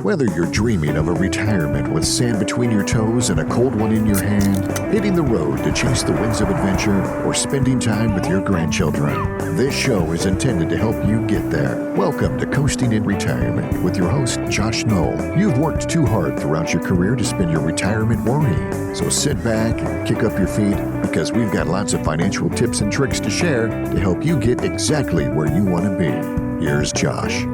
Whether you're dreaming of a retirement with sand between your toes and a cold one in your hand, hitting the road to chase the winds of adventure, or spending time with your grandchildren, this show is intended to help you get there. Welcome to Coasting in Retirement with your host, Josh Knoll. You've worked too hard throughout your career to spend your retirement worrying. So sit back and kick up your feet because we've got lots of financial tips and tricks to share to help you get exactly where you want to be. Here's Josh.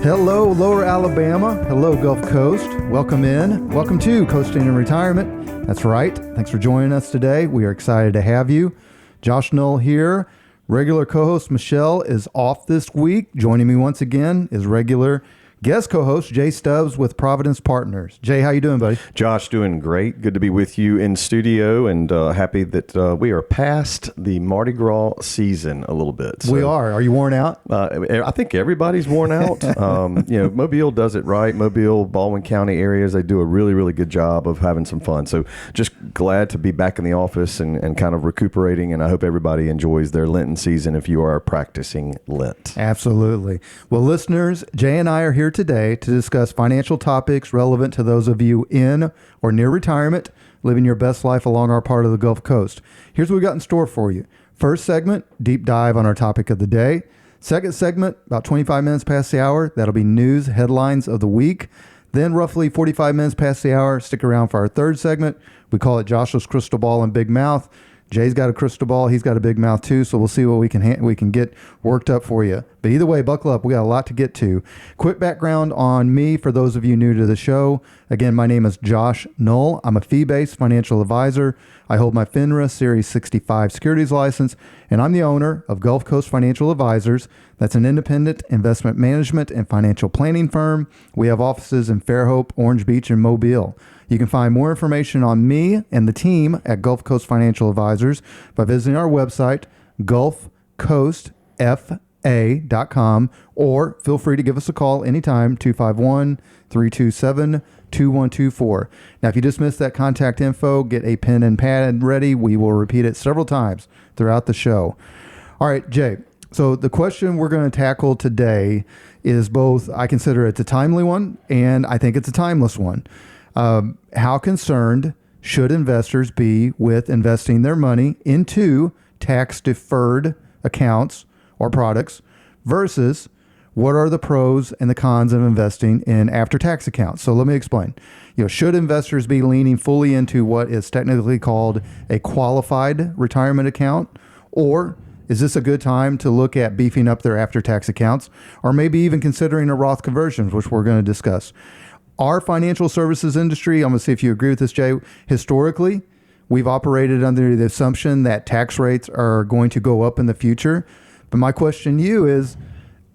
Hello, Lower Alabama. Hello, Gulf Coast. Welcome in. Welcome to Coasting in Retirement. That's right. Thanks for joining us today. We are excited to have you. Josh Knoll here. Regular co-host Michelle is off this week. Joining me once again is regular guest co-host Jay Stubbs with Providence Partners. Jay, how you doing, buddy? Josh, doing great. Good to be with you in studio, and happy that we are past the Mardi Gras season a little bit. So, we are. Are you worn out? I think everybody's worn out. Mobile does it right. Mobile, Baldwin County areas, they do a really, really good job of having some fun. So just glad to be back in the office and kind of recuperating, and I hope everybody enjoys their Lenten season if you are practicing Lent. Absolutely. Well, listeners, Jay and I are here today to discuss financial topics relevant to those of you in or near retirement, living your best life along our part of the Gulf Coast. Here's what we got in store for you. First segment, deep dive on our topic of the day. Second segment, about 25 minutes past the hour. That'll be news headlines of the week. Then roughly 45 minutes past the hour, stick around for our third segment. We call it Josh's Crystal Ball and Big Mouth. Jay's got a crystal ball. He's got a big mouth too. So we'll see what we can get worked up for you. But either way, buckle up. We got a lot to get to. Quick background on me for those of you new to the show. Again, my name is Josh Knoll. I'm a fee-based financial advisor. I hold my FINRA Series 65 securities license, and I'm the owner of Gulf Coast Financial Advisors. That's an independent investment management and financial planning firm. We have offices in Fairhope, Orange Beach, and Mobile. You can find more information on me and the team at Gulf Coast Financial Advisors by visiting our website, gulfcoastfa.com, or feel free to give us a call anytime, 251-327-2124. Now, if you just missed that contact info, get a pen and pad ready. We will repeat it several times throughout the show. All right, Jay. So the question we're going to tackle today is both, I consider it a timely one, and I think it's a timeless one. How concerned should investors be with investing their money into tax-deferred accounts or products versus what are the pros and the cons of investing in after-tax accounts? So let me explain. Should investors be leaning fully into what is technically called a qualified retirement account, or is this a good time to look at beefing up their after-tax accounts, or maybe even considering a Roth conversion, which we're going to discuss? Our financial services industry, I'm going to see if you agree with this, Jay, historically, we've operated under the assumption that tax rates are going to go up in the future. But my question to you is,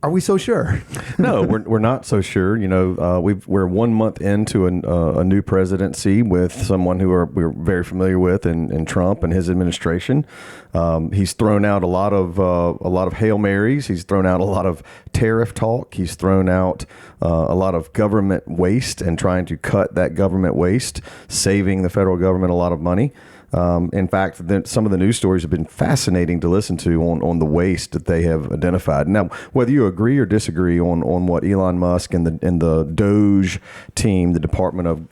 are we so sure? No, we're not so sure. We're 1 month into a new presidency with someone who we're very familiar with in Trump and his administration. He's thrown out a lot of Hail Marys. He's thrown out a lot of tariff talk. He's thrown out a lot of government waste and trying to cut that government waste, saving the federal government a lot of money. In fact, some of the news stories have been fascinating to listen to on the waste that they have identified. Now, whether you agree or disagree on what Elon Musk and the DOGE team, the Department of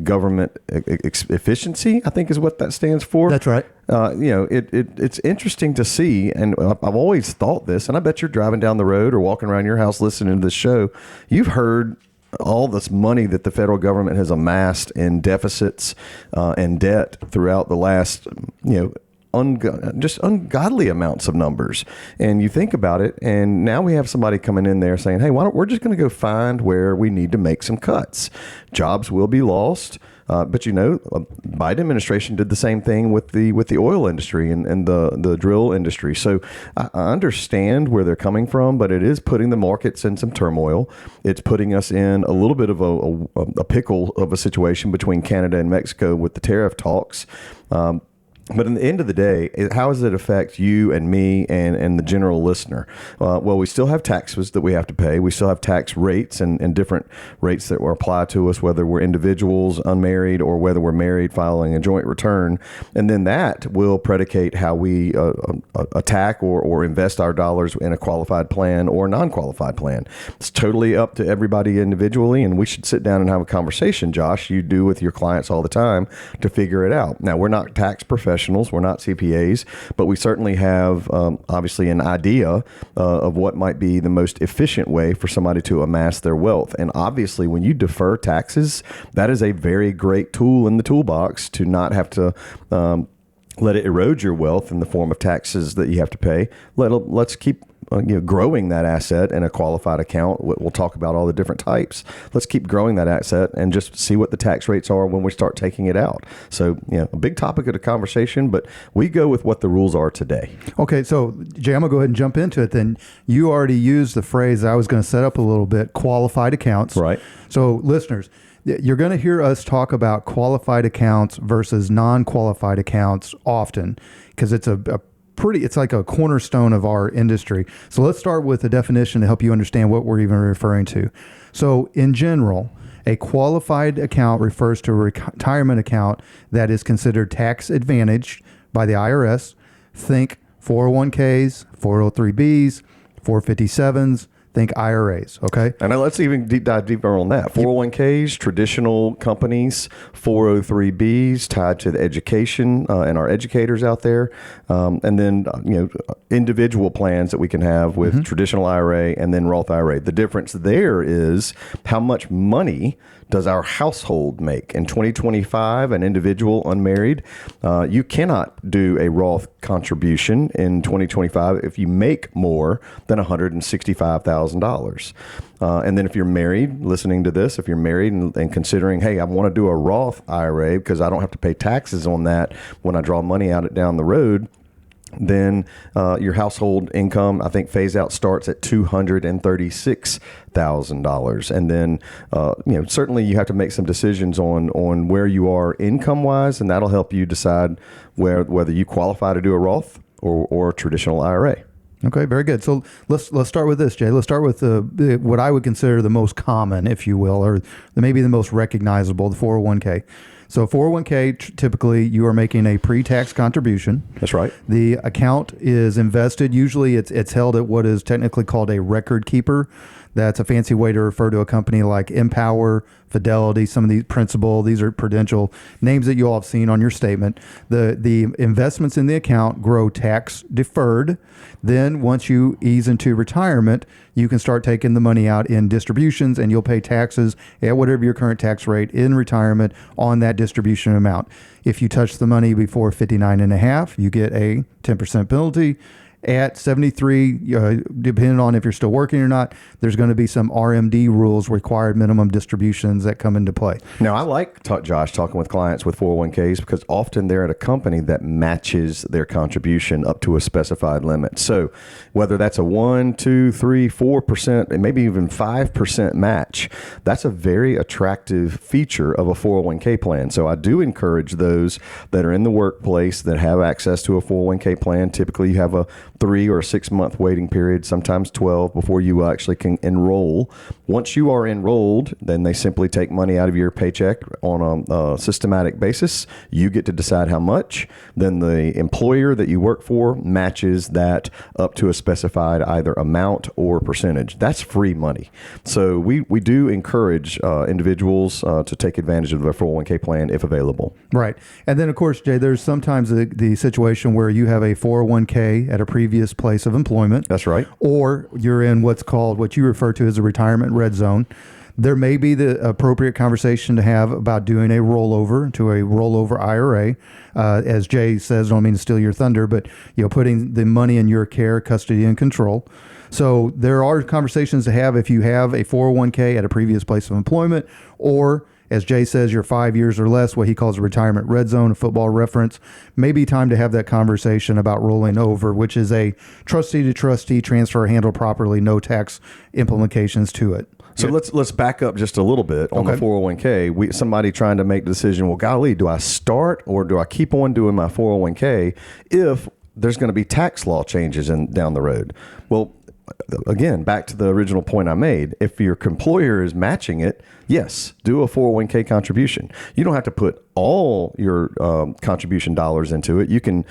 Government Efficiency, I think is what that stands for. That's right. It's interesting to see, and I've always thought this, and I bet you're driving down the road or walking around your house listening to this show, you've heard all this money that the federal government has amassed in deficits and debt throughout the last, just ungodly amounts of numbers. And you think about it, and now we have somebody coming in there saying, hey, we're just going to go find where we need to make some cuts. Jobs will be lost. But Biden administration did the same thing with the oil industry and the drill industry. So I understand where they're coming from, but it is putting the markets in some turmoil. It's putting us in a little bit of a pickle of a situation between Canada and Mexico with the tariff talks. But in the end of the day, how does it affect you and me and the general listener? Well, we still have taxes that we have to pay. We still have tax rates and different rates that will apply to us, whether we're individuals, unmarried, or whether we're married, filing a joint return. And then that will predicate how we attack or invest our dollars in a qualified plan or a non-qualified plan. It's totally up to everybody individually, and we should sit down and have a conversation, Josh, you do with your clients all the time, to figure it out. Now, we're not tax professionals. We're not CPAs, but we certainly have obviously an idea of what might be the most efficient way for somebody to amass their wealth. And obviously, when you defer taxes, that is a very great tool in the toolbox to not have to let it erode your wealth in the form of taxes that you have to pay. Let's keep growing that asset in a qualified account. We'll talk about all the different types. Let's keep growing that asset and just see what the tax rates are when we start taking it out. So, a big topic of the conversation, but we go with what the rules are today. Okay, so Jay, I'm going to go ahead and jump into it then. You already used the phrase I was going to set up a little bit, qualified accounts. Right. So listeners, you're going to hear us talk about qualified accounts versus non-qualified accounts often because it's it's like a cornerstone of our industry. So let's start with a definition to help you understand what we're even referring to. So in general, a qualified account refers to a retirement account that is considered tax advantaged by the IRS. Think 401ks, 403bs, 457s, think IRAs, okay? And now let's even dive deeper on that. 401ks, traditional companies, 403bs tied to the education and our educators out there, and then individual plans that we can have with traditional IRA and then Roth IRA. The difference there is how much money does our household make? In 2025, an individual unmarried, you cannot do a Roth contribution in 2025 if you make more than $165,000. And then if you're married, listening to this, if you're married and considering, hey, I want to do a Roth IRA because I don't have to pay taxes on that when I draw money out down the road, then your household income, I think, phase out starts at $236,000. And then, certainly you have to make some decisions on where you are income wise, and that'll help you decide whether you qualify to do a Roth or a traditional IRA. Okay, very good. So let's start with this, Jay. Let's start with what I would consider the most common, if you will, or maybe the most recognizable, the 401k. So 401k, typically you are making a pre-tax contribution. That's right. The account is invested. Usually it's held at what is technically called a record keeper. That's a fancy way to refer to a company like Empower, Fidelity, some of these Principal. These are Prudential names that you all have seen on your statement. The investments in the account grow tax deferred. Then once you ease into retirement, you can start taking the money out in distributions, and you'll pay taxes at whatever your current tax rate in retirement on that distribution amount. If you touch the money before 59 and a half, you get a 10% penalty. At 73, depending on if you're still working or not, there's going to be some RMD rules, required minimum distributions, that come into play. Now, I like, Josh, talking with clients with 401ks because often they're at a company that matches their contribution up to a specified limit. So whether that's a 1, 2, 3, 4%, and maybe even 5% match, that's a very attractive feature of a 401k plan. So I do encourage those that are in the workplace that have access to a 401k plan. Typically, you have a 3 or 6 month waiting period, sometimes 12, before you actually can enroll. Once you are enrolled, then they simply take money out of your paycheck on a systematic basis. You get to decide how much. Then the employer that you work for matches that up to a specified either amount or percentage. That's free money. So we do encourage individuals to take advantage of their 401k plan if available. Right. And then, of course, Jay, there's sometimes the situation where you have a 401k at a previous place of employment. That's right. Or you're in what you refer to as a retirement red zone. There may be the appropriate conversation to have about doing a rollover to a rollover IRA. As Jay says, I don't mean to steal your thunder, but putting the money in your care, custody, and control. So there are conversations to have if you have a 401k at a previous place of employment, or As Jay says, you're 5 years or less, what he calls a retirement red zone, a football reference, maybe time to have that conversation about rolling over, which is a trustee to trustee transfer handled properly, no tax implications to it. So let's back up just a little bit on the 401k. Somebody trying to make the decision, well, golly, do I start or do I keep on doing my 401k if there's going to be tax law changes down the road? Well, again, back to the original point I made, if your employer is matching it, yes, do a 401k contribution. You don't have to put all your contribution dollars into it. You can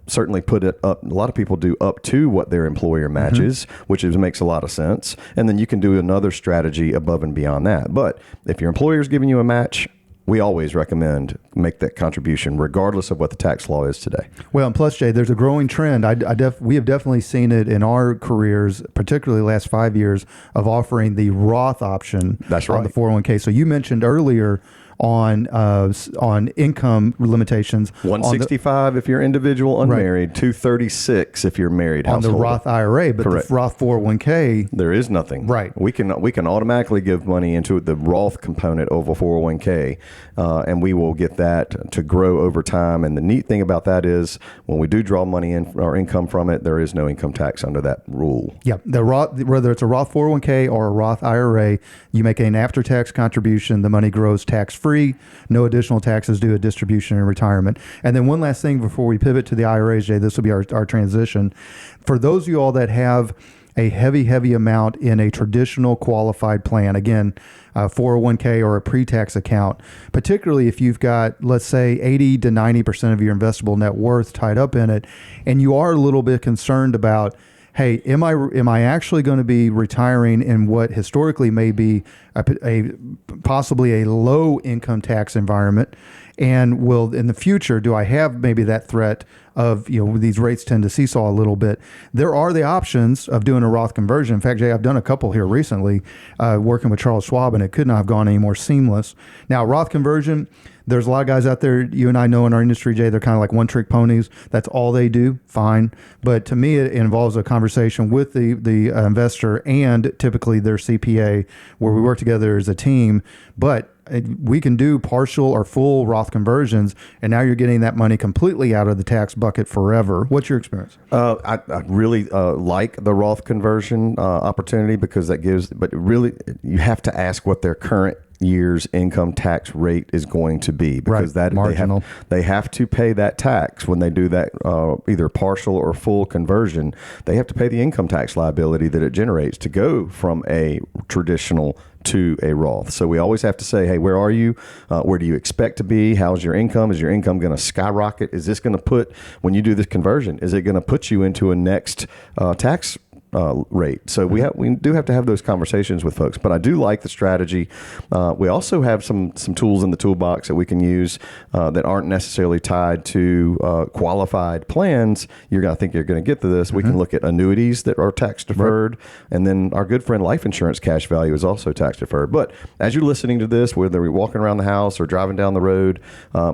certainly put it up. A lot of people do up to what their employer matches, which makes a lot of sense. And then you can do another strategy above and beyond that. But if your employer is giving you a match, we always recommend make that contribution regardless of what the tax law is today. Well, and plus, Jay, there's a growing trend. We have definitely seen it in our careers, particularly the last 5 years, of offering the Roth option That's right. on the 401k. So you mentioned earlier on income limitations. 165 if you're individual unmarried, 236 if you're married on household. the Roth IRA, but Correct. the Roth 401k, there is nothing. Right. We can automatically give money into the Roth component of a 401k, and we will get that to grow over time. And the neat thing about that is when we do draw money in or income from it, there is no income tax under that rule. Yeah, the Roth, whether it's a Roth 401k or a Roth IRA, you make an after-tax contribution. The money grows tax-free. No additional taxes due at distribution and retirement. And then one last thing before we pivot to the IRAs, Jay, this will be our transition. For those of you all that have a heavy amount in a traditional qualified plan, again, 401k or a pre-tax account, particularly if you've got, let's say, 80 to 90% of your investable net worth tied up in it, and you are a little bit concerned about, hey, am I actually going to be retiring in what historically may be a possibly a low income tax environment? And will in the future, do I have maybe that threat of, these rates tend to seesaw a little bit? There are the options of doing a Roth conversion. In fact, Jay, I've done a couple here recently working with Charles Schwab, and it could not have gone any more seamless. Now, Roth conversion, there's a lot of guys out there, you and I know in our industry, Jay, they're kind of like one-trick ponies. That's all they do, fine. But to me, it involves a conversation with the investor and typically their CPA, where we work together as a team. But we can do partial or full Roth conversions, and now you're getting that money completely out of the tax bucket forever. What's your experience? I really like the Roth conversion opportunity because that gives, but really you have to ask what their current year's income tax rate is going to be, because that marginal. They have to pay that tax when they do that either partial or full conversion. They have to pay the income tax liability that it generates to go from a traditional to a Roth. So we always have to say, hey, where are you? Where do you expect to be? How's your income? Is your income going to skyrocket? Is this going to put, when you do this conversion, is it going to put you into a next tax rate? So we do have to have those conversations with folks, but I do like the strategy. We also have some tools in the toolbox that we can use that aren't necessarily tied to qualified plans. I think you're going to get to this. We can look at annuities that are tax deferred, and then our good friend life insurance cash value is also tax deferred. But as you're listening to this, whether you're walking around the house or driving down the road,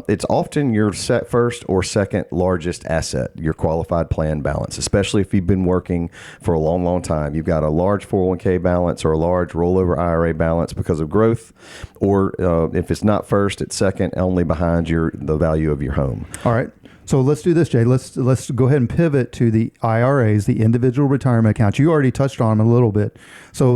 it's often your first or second largest asset, your qualified plan balance, especially if you've been working for a long time. You've got a large 401k balance or a large rollover IRA balance because of growth, or if it's not first, it's second, only behind the value of your home. All right. So let's do this, Jay. Let's go ahead and pivot to the IRAs, the individual retirement accounts. You already touched on them a little bit. So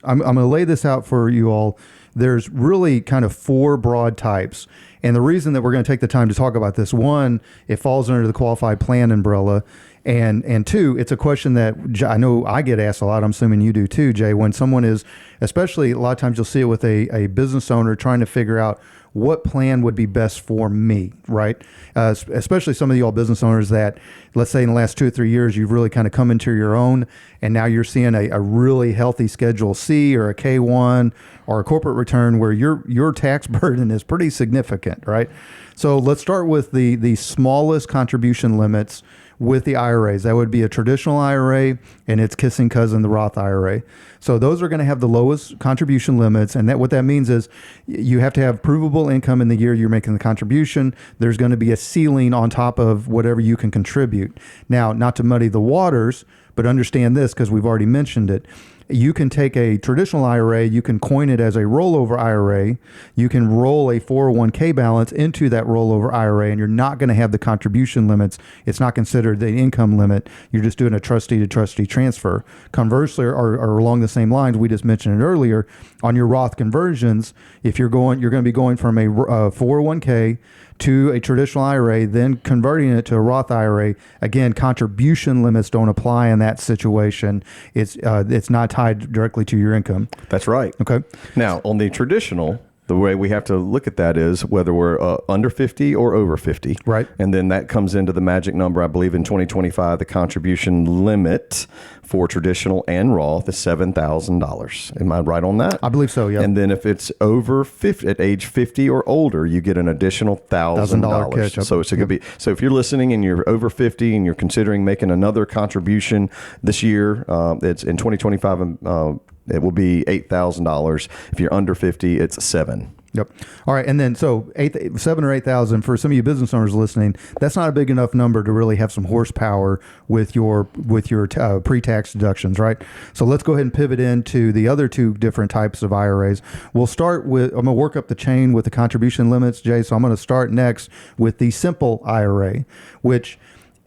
I'm going to lay this out for you all. There's really kind of four broad types. And the reason that we're going to take the time to talk about this, one, it falls under the qualified plan umbrella. And two, it's a question that I know I get asked a lot. I'm assuming you do too, Jay, when someone is, especially a lot of times you'll see it with a business owner trying to figure out what plan would be best for me, right? Especially some of y'all business owners that, let's say in the last 2 or 3 years, you've really kind of come into your own, and now you're seeing a really healthy Schedule C or a K1 or a corporate return where your tax burden is pretty significant, right? So let's start with the smallest contribution limits with the IRAs. That would be a traditional IRA and its kissing cousin, the Roth IRA. So those are going to have the lowest contribution limits. And what that means is you have to have provable income in the year you're making the contribution. There's going to be a ceiling on top of whatever you can contribute. Now, not to muddy the waters, but understand this because we've already mentioned it. You can take a traditional IRA, you can coin it as a rollover IRA, you can roll a 401k balance into that rollover IRA, and you're not going to have the contribution limits. It's not considered the income limit. You're just doing a trustee to trustee transfer. Conversely, or along the same lines, we just mentioned it earlier, on your Roth conversions, if you're going to be going from a 401k to a traditional IRA, then converting it to a Roth IRA. Again, contribution limits don't apply in that situation. It's not tied directly to your income. That's right. Okay. Now, on the traditional, the way we have to look at that is whether we're under 50 or over 50. Right. And then that comes into the magic number. I believe in 2025, the contribution limit for traditional and Roth is $7,000. Am I right on that? I believe so, yeah. And then if it's over 50, at age 50 or older, you get an additional $1,000 catch-up. So it could be. So if you're listening and you're over 50 and you're considering making another contribution this year, it's in 2025. It will be $8,000. If you're under 50, it's $7,000. Yep. All right. And then, so 7 or 8,000 for some of you business owners listening, that's not a big enough number to really have some horsepower with your pre-tax deductions, right? So let's go ahead and pivot into the other two different types of IRAs. We'll start with, I'm going to work up the chain with the contribution limits, Jay. So I'm going to start next with the simple IRA, which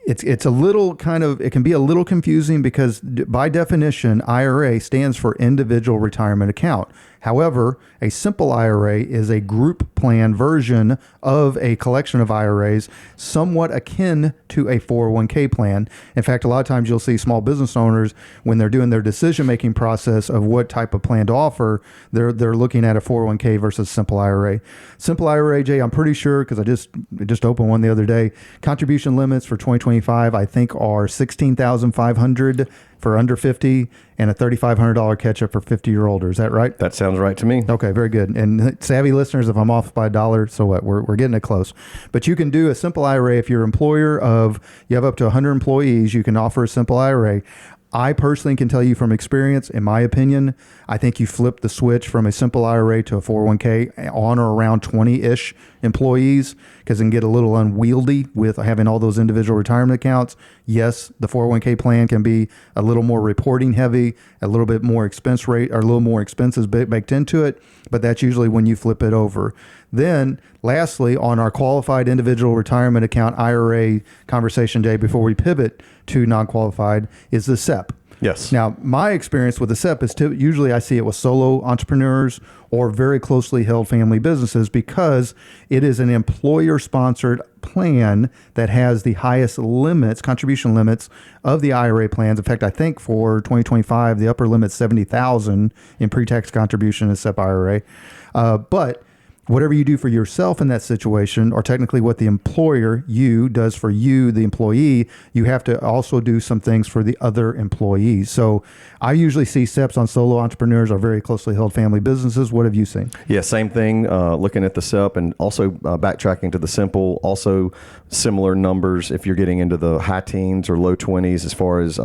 it's a little it can be a little confusing because by definition, IRA stands for individual retirement account. However, a simple IRA is a group plan version of a collection of IRAs, somewhat akin to a 401k plan. In fact, a lot of times you'll see small business owners, when they're doing their decision-making process of what type of plan to offer, they're looking at a 401k versus simple IRA. Simple IRA, Jay, I'm pretty sure, because I just opened one the other day, contribution limits for 2025, I think, are $16,500 for under 50 and a $3,500 catch-up for 50 or older. Is that right? That sounds right to me. Okay, very good. And savvy listeners, if I'm off by $1, so what? We're getting it close. But you can do a simple IRA if you're an employer you have up to 100 employees, you can offer a simple IRA. I personally can tell you from experience, in my opinion, I think you flip the switch from a simple IRA to a 401k on or around 20-ish employees, because it can get a little unwieldy with having all those individual retirement accounts. Yes, the 401k plan can be a little more reporting heavy, a little bit more expense rate, or a little more expenses baked into it, but that's usually when you flip it over. Then, lastly, on our qualified individual retirement account IRA conversation, Jay, before we pivot to non-qualified, is the SEP. Yes. Now, my experience with the SEP is usually I see it with solo entrepreneurs or very closely held family businesses, because it is an employer-sponsored plan that has the highest limits, contribution limits of the IRA plans. In fact, I think for 2025, the upper limit is $70,000 in pre-tax contribution in SEP IRA. But whatever you do for yourself in that situation, or technically what the employer, you, does for you, the employee, you have to also do some things for the other employees. So I usually see SEPs on solo entrepreneurs or very closely held family businesses. What have you seen? Yeah, same thing. Looking at the SEP and also backtracking to the simple, also similar numbers. If you're getting into the high teens or low 20s as far as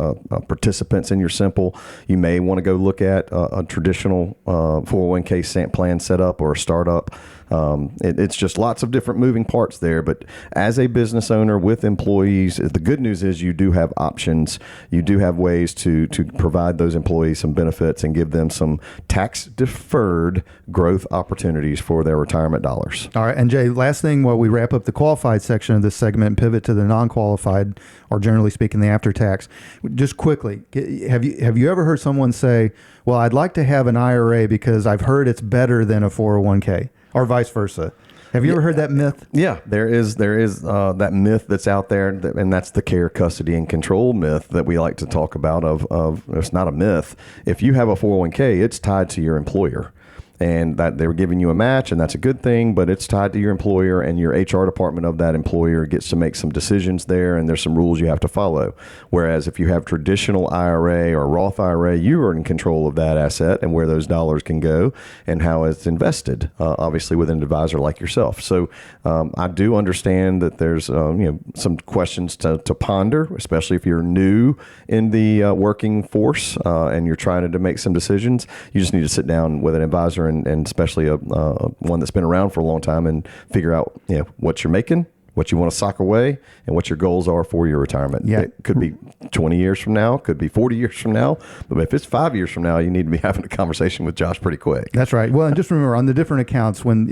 participants in your simple, you may want to go look at a traditional 401k plan setup or a startup. It's just lots of different moving parts there. But as a business owner with employees, the good news is you do have options. You do have ways to provide those employees some benefits and give them some tax-deferred growth opportunities for their retirement dollars. All right. And Jay, last thing while we wrap up the qualified section of this segment and pivot to the non-qualified, or generally speaking, the after-tax. Just quickly, have you ever heard someone say, well, I'd like to have an IRA because I've heard it's better than a 401k? Or vice versa. Have you ever heard that myth? Yeah, there is that myth that's out there, and that's the care, custody, and control myth that we like to talk about. Of it's not a myth. If you have a 401k, it's tied to your employer, and that they're giving you a match, and that's a good thing. But it's tied to your employer, and your HR department of that employer gets to make some decisions there, and there's some rules you have to follow. Whereas if you have traditional IRA or Roth IRA, you are in control of that asset and where those dollars can go and how it's invested, obviously with an advisor like yourself. So I do understand that there's some questions to ponder, especially if you're new in the working force and you're trying to make some decisions. You just need to sit down with an advisor and especially one that's been around for a long time and figure out what you're making, what you want to sock away, and what your goals are for your retirement. Yeah. It could be 20 years from now, could be 40 years from now, but if it's 5 years from now, you need to be having a conversation with Josh pretty quick. That's right. Well, and just remember on the different accounts, when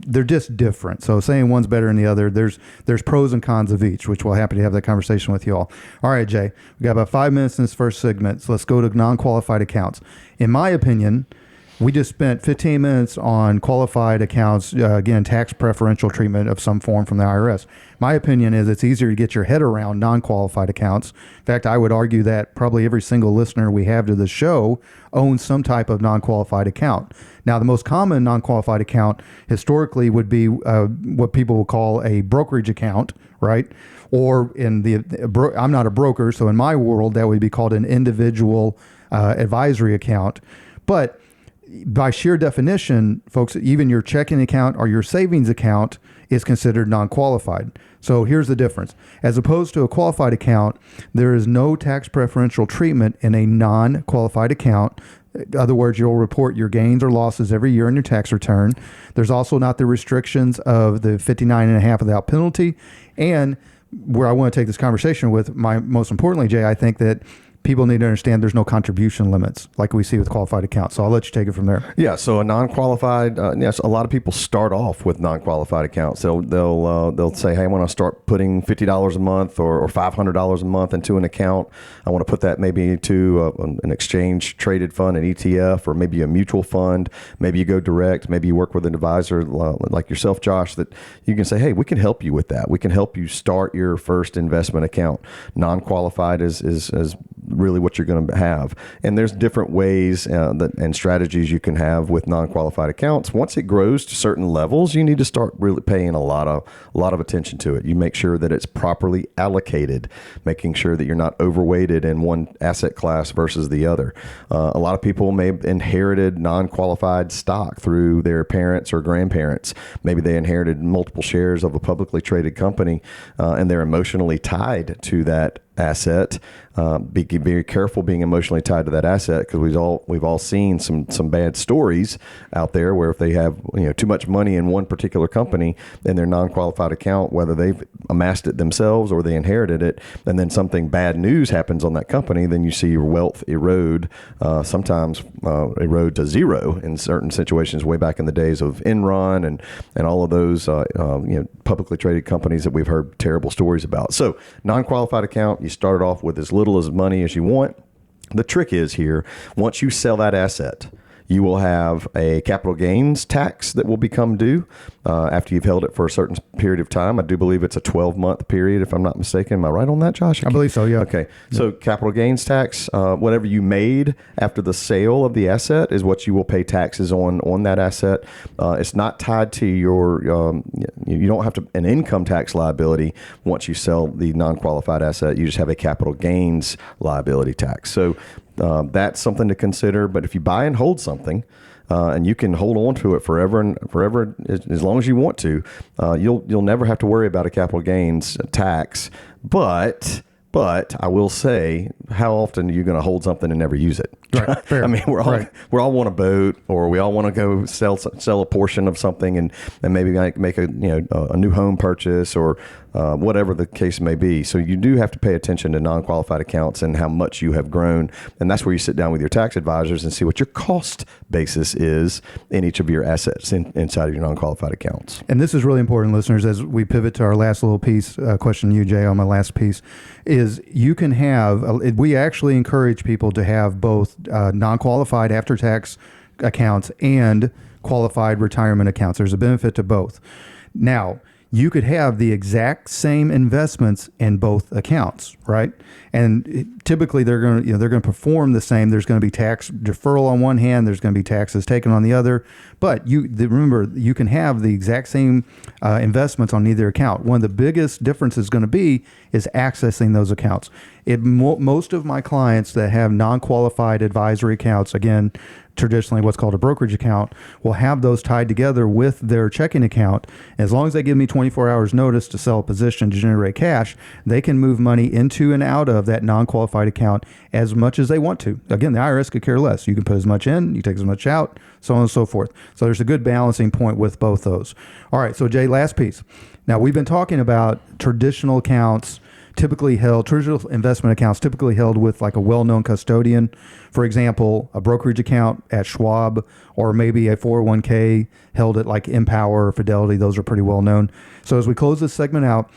they're just different. So saying one's better than the other, there's pros and cons of each, which we'll happy to have that conversation with you all. All right, Jay, we got about 5 minutes in this first segment, so let's go to non-qualified accounts. In my opinion, we just spent 15 minutes on qualified accounts, again, tax preferential treatment of some form from the IRS. My opinion is it's easier to get your head around non-qualified accounts. In fact, I would argue that probably every single listener we have to the show owns some type of non-qualified account. Now, the most common non-qualified account historically would be what people will call a brokerage account, right? Or I'm not a broker, so in my world, that would be called an individual advisory account. But by sheer definition, folks, even your checking account or your savings account is considered non-qualified. So here's the difference. As opposed to a qualified account, there is no tax preferential treatment in a non-qualified account. In other words, you'll report your gains or losses every year in your tax return. There's also not the restrictions of the 59.5 without penalty. And where I want to take this conversation with, most importantly, Jay, I think that people need to understand there's no contribution limits like we see with qualified accounts. So I'll let you take it from there. Yeah. So a non-qualified, yes, a lot of people start off with non-qualified accounts. They'll say, hey, I want to start putting $50 a month or $500 a month into an account. I want to put that maybe to an exchange traded fund, an ETF, or maybe a mutual fund. Maybe you go direct. Maybe you work with an advisor like yourself, Josh, that you can say, hey, we can help you with that. We can help you start your first investment account. Non-qualified is really what you're going to have. And there's different ways and strategies you can have with non-qualified accounts. Once it grows to certain levels, you need to start really paying a lot of attention to it. You make sure that it's properly allocated, making sure that you're not overweighted in one asset class versus the other. A lot of people may have inherited non-qualified stock through their parents or grandparents. Maybe they inherited multiple shares of a publicly traded company, and they're emotionally tied to that asset. Be very careful being emotionally tied to that asset, because we've all seen some bad stories out there where if they have too much money in one particular company in their non-qualified account, whether they've amassed it themselves or they inherited it, and then something bad news happens on that company, then you see your wealth erode, sometimes erode to zero in certain situations. Way back in the days of Enron and all of those publicly traded companies that we've heard terrible stories about. So non-qualified account, you start off with as little as money as you want. The trick is here, once you sell that asset, you will have a capital gains tax that will become due after you've held it for a certain period of time. I do believe it's a 12-month period, if I'm not mistaken. Am I right on that, Josh? I believe so, yeah. Okay. So capital gains tax, whatever you made after the sale of the asset is what you will pay taxes on that asset. It's not tied to your, you don't have an income tax liability once you sell the non-qualified asset. You just have a capital gains liability tax. So that's something to consider. But if you buy and hold something, and you can hold on to it forever and forever as long as you want to, you'll never have to worry about a capital gains tax. But I will say, how often are you going to hold something and never use it? Right, fair. I mean, we all want a boat, or we all want to go sell a portion of something and maybe make a new home purchase, or whatever the case may be. So you do have to pay attention to non-qualified accounts and how much you have grown. And that's where you sit down with your tax advisors and see what your cost basis is in each of your assets inside of your non-qualified accounts. And this is really important, listeners, as we pivot to our last little piece, question to you, Jay, on my last piece, is you can have, we actually encourage people to have both non-qualified after-tax accounts and qualified retirement accounts. There's a benefit to both. Now, you could have the exact same investments in both accounts, right? And typically they're going to perform the same. There's going to be tax deferral on one hand. There's going to be taxes taken on the other. But remember, you can have the exact same investments on either account. One of the biggest differences is going to be is accessing those accounts. Most of my clients that have non-qualified advisory accounts, again, traditionally what's called a brokerage account, will have those tied together with their checking account. As long as they give me 24 hours notice to sell a position to generate cash, they can move money into and out of that non-qualified account as much as they want to. Again, the IRS could care less. You can put as much in, you take as much out, so on and so forth. So there's a good balancing point with both those. All right, so Jay, last piece. Now, we've been talking about traditional accounts, traditional investment accounts typically held with like a well-known custodian. For example, a brokerage account at Schwab, or maybe a 401k held at like Empower or Fidelity. Those are pretty well known. So as we close this segment out,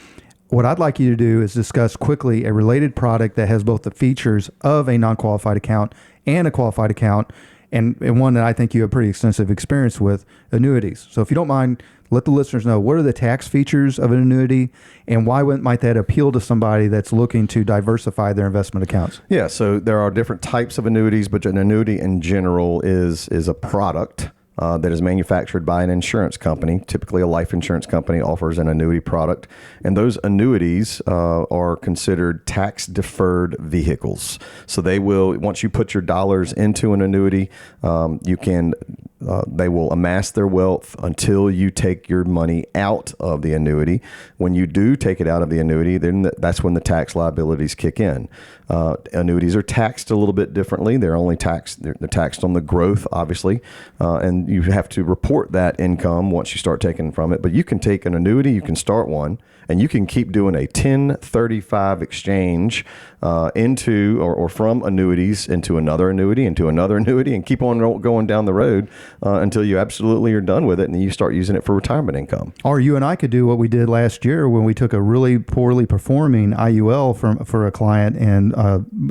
what I'd like you to do is discuss quickly a related product that has both the features of a non-qualified account and a qualified account, and one that I think you have pretty extensive experience with, annuities. So if you don't mind, let the listeners know, what are the tax features of an annuity, and why might that appeal to somebody that's looking to diversify their investment accounts? Yeah, so there are different types of annuities, but an annuity in general is a product that is manufactured by an insurance company. Typically, a life insurance company offers an annuity product, and those annuities are considered tax-deferred vehicles. So they will, once you put your dollars into an annuity, they will amass their wealth until you take your money out of the annuity. When you do take it out of the annuity, then that's when the tax liabilities kick in. Annuities are taxed a little bit differently. They're taxed on the growth, obviously, and you have to report that income once you start taking from it. But you can take an annuity, you can start one, and you can keep doing a 1035 exchange into or from annuities into another annuity, and keep on going down the road until you absolutely are done with it, and then you start using it for retirement income. Or you and I could do what we did last year when we took a really poorly performing IUL for a client and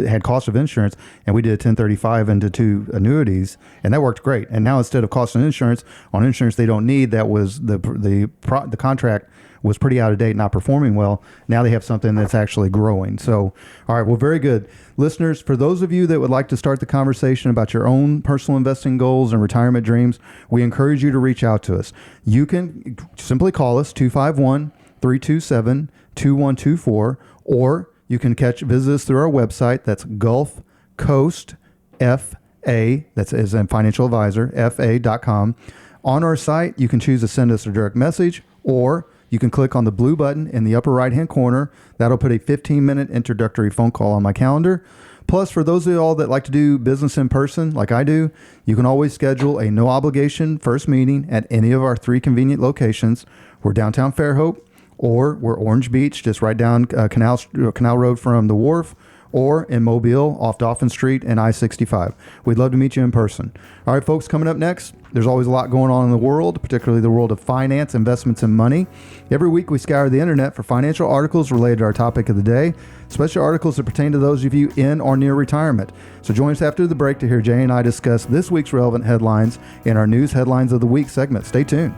had cost of insurance, and we did a 1035 into 2 annuities, and that worked great. And now instead of cost of insurance on insurance they don't need, that was the contract was pretty out of date, not performing well. Now they have something that's actually growing. So, all right, well, very good. Listeners, for those of you that would like to start the conversation about your own personal investing goals and retirement dreams, we encourage you to reach out to us. You can simply call us, 251-327-2124, or you can visit us through our website. That's Gulf Coast FA, that's as in financial advisor, FA.com. On our site, you can choose to send us a direct message, or you can click on the blue button in the upper right-hand corner. That'll put a 15-minute introductory phone call on my calendar. Plus, for those of you all that like to do business in person, like I do, you can always schedule a no-obligation first meeting at any of our 3 convenient locations. We're downtown Fairhope, or we're Orange Beach, just right down Canal Road from the wharf, or in Mobile off Dauphin Street and I-65. We'd love to meet you in person. All right, folks, coming up next, there's always a lot going on in the world, particularly the world of finance, investments, and money. Every week we scour the internet for financial articles related to our topic of the day, especially articles that pertain to those of you in or near retirement. So join us after the break to hear Jay and I discuss this week's relevant headlines in our News Headlines of the Week segment. Stay tuned.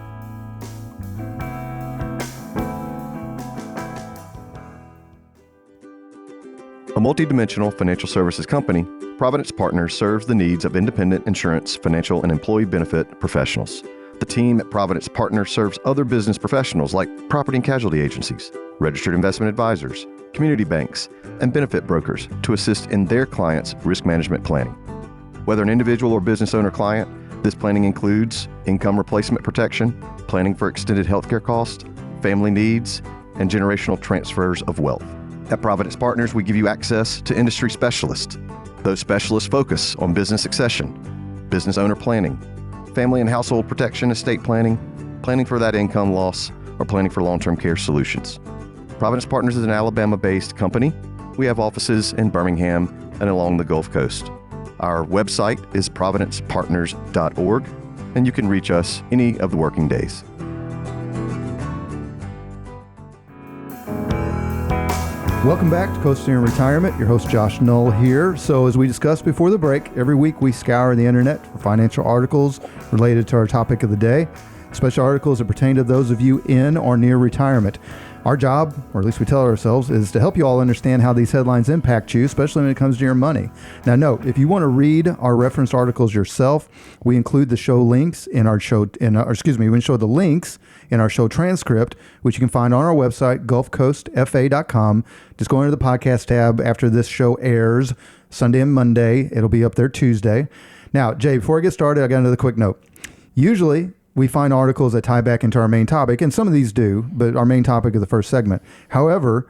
A multidimensional financial services company, Providence Partners serves the needs of independent insurance, financial, and employee benefit professionals. The team at Providence Partners serves other business professionals like property and casualty agencies, registered investment advisors, community banks, and benefit brokers to assist in their clients' risk management planning. Whether an individual or business owner client, this planning includes income replacement protection, planning for extended healthcare costs, family needs, and generational transfers of wealth. At Providence Partners, we give you access to industry specialists. Those specialists focus on business succession, business owner planning, family and household protection, estate planning, planning for that income loss, or planning for long-term care solutions. Providence Partners is an Alabama-based company. We have offices in Birmingham and along the Gulf Coast. Our website is providencepartners.org, and you can reach us any of the working days. Welcome back to Coasting in Retirement. Your host, Josh Null here. So as we discussed before the break, every week we scour the internet for financial articles related to our topic of the day, special articles that pertain to those of you in or near retirement. Our job, or at least we tell ourselves, is to help you all understand how these headlines impact you, especially when it comes to your money. Now note, if you want to read our referenced articles yourself, we include the show links in our show, we show the links in our show transcript, which you can find on our website, gulfcoastfa.com. Just go into the podcast tab after this show airs, Sunday and Monday. It'll be up there Tuesday. Now, Jay, before I get started, I got another quick note. Usually, we find articles that tie back into our main topic, and some of these do, but our main topic is the first segment. However,